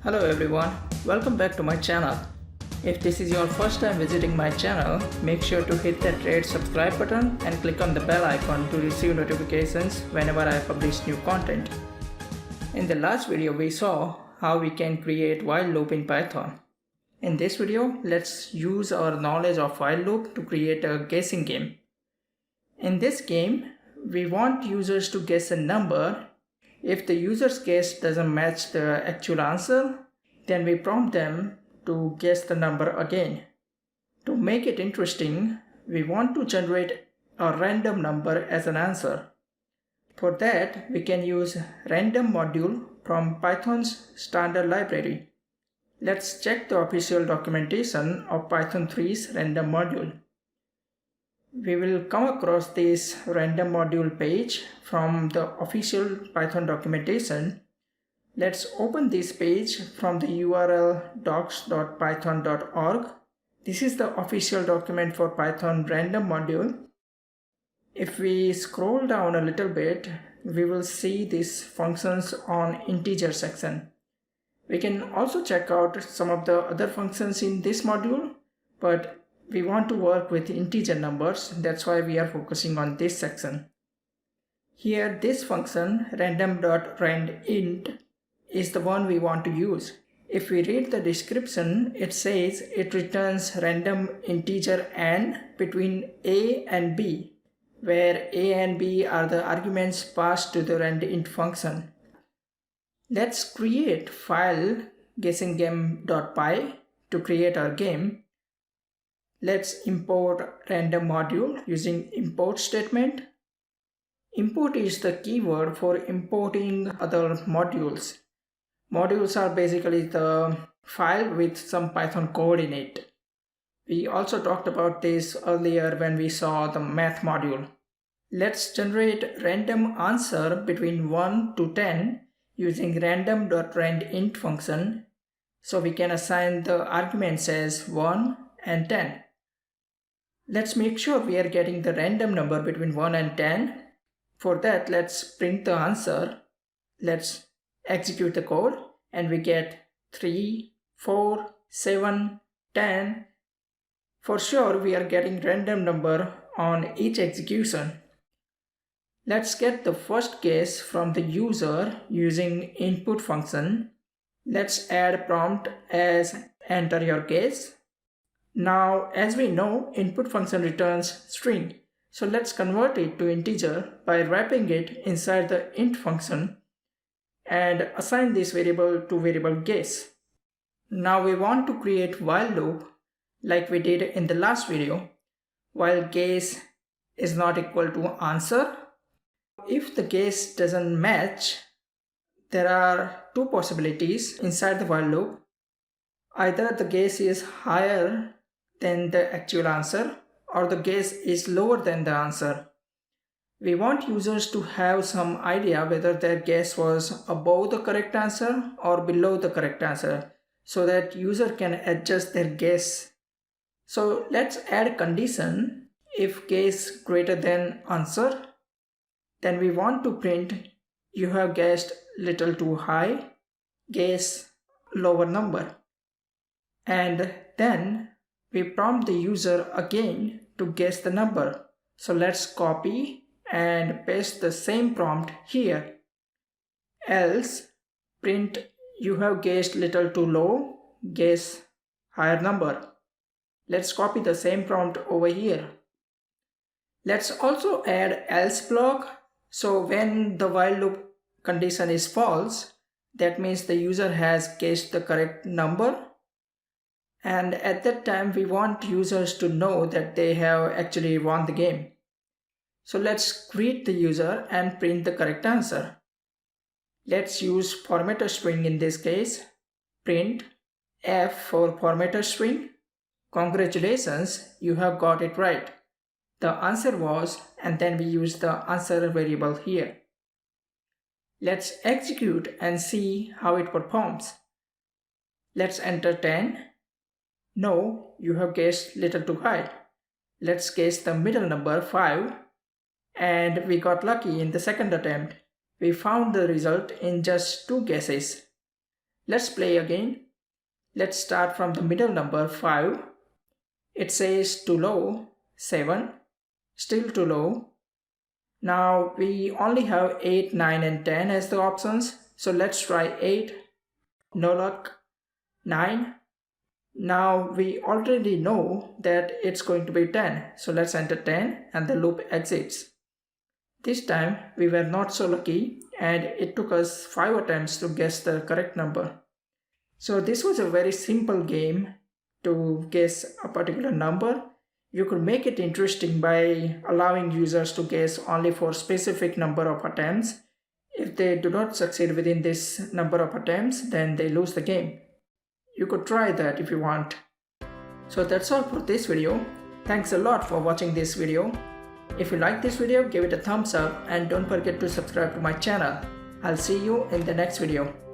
Hello everyone, welcome back to my channel. If this is your first time visiting my channel, make sure to hit that red subscribe button and click on the bell icon to receive notifications whenever I publish new content. In the last video we saw how we can create while loop in Python. In this video, let's use our knowledge of while loop to create a guessing game. In this game, we want users to guess a number. If the user's guess doesn't match the actual answer, then we prompt them to guess the number again. To make it interesting, we want to generate a random number as an answer. For that, we can use random module from Python's standard library. Let's check the official documentation of Python 3's random module. We will come across this random module page from the official Python documentation. Let's open this page from the URL docs.python.org. This is the official document for Python random module. If we scroll down a little bit, we will see these functions on integer section. We can also check out some of the other functions in this module, but we want to work with integer numbers, that's why we are focusing on this section. Here, this function random.randint is the one we want to use. If we read the description, it says it returns random integer n between a and b, where a and b are the arguments passed to the randint function. Let's create file guessinggame.py to create our game. Let's import random module using import statement. Import is the keyword for importing other modules. Modules are basically the file with some Python code in it. We also talked about this earlier when we saw the math module. Let's generate random answer between 1 to 10 using random.randint function, so we can assign the arguments as 1 and 10. Let's make sure we are getting the random number between 1 and 10. For that, let's print the answer. Let's execute the code and we get 3, 4, 7, 10. For sure, we are getting random number on each execution. Let's get the first guess from the user using input function. Let's add prompt as enter your guess. Now, as we know, input function returns string. So let's convert it to integer by wrapping it inside the int function and assign this variable to variable guess. Now we want to create while loop like we did in the last video. While guess is not equal to answer. If the guess doesn't match, there are two possibilities inside the while loop. Either the guess is higher than the actual answer, or the guess is lower than the answer. We want users to have some idea whether their guess was above the correct answer or below the correct answer, so that user can adjust their guess. So let's add a condition. If guess greater than answer, then we want to print you have guessed little too high, guess lower number. And then we prompt the user again to guess the number. So let's copy and paste the same prompt here. Else, print you have guessed little too low, guess higher number. Let's copy the same prompt over here. Let's also add else block. So when the while loop condition is false, that means the user has guessed the correct number. And at that time, we want users to know that they have actually won the game. So let's greet the user and print the correct answer. Let's use formatter string in this case. Print F for formatter string. Congratulations, you have got it right. The answer was, and then we use the answer variable here. Let's execute and see how it performs. Let's enter 10. No, you have guessed little too high. Let's guess the middle number 5. And we got lucky in the second attempt. We found the result in just 2 guesses. Let's play again. Let's start from the middle number 5. It says too low, 7, still too low. Now we only have 8, 9 and 10 as the options. So let's try 8, no luck, 9. Now we already know that it's going to be 10. So let's enter 10 and the loop exits. This time we were not so lucky and it took us 5 attempts to guess the correct number. So this was a very simple game to guess a particular number. You could make it interesting by allowing users to guess only for specific number of attempts. If they do not succeed within this number of attempts, then they lose the game. You could try that if you want. So that's all for this video. Thanks a lot for watching this video. If you like this video, give it a thumbs up and don't forget to subscribe to my channel. I'll see you in the next video.